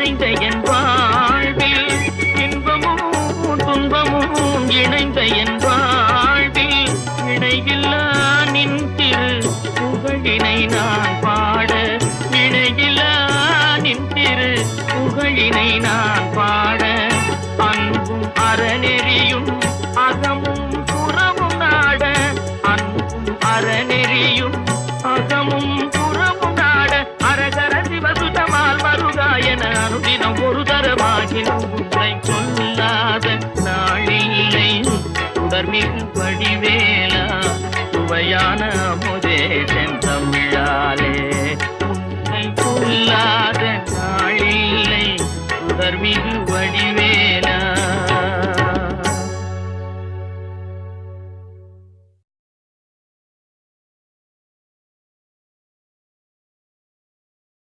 நிறைந்த என் வாழ்வில் இன்பமும் துன்பமும் இணைந்த என் வாழ்வில் இணையில்லா நின் திரு புகழினை நான் பாட இணையில்லா நின் திரு புகழினை நான் பாட அன்பும் அறநெறியும் அகமும் புறமும் நாட அன்பும் அறநெறியும் அகமும் புறமும் நாட அரகர சிவசுதமால் மருகாயன அனுதினம் ஒரு தரமாகினும் உன்னை சொல்லாத நாளில்லை தொடர்மிகு வடிவேலா சுவையான அமுதே செந்தமிழாலே உன்னை சொல்லாத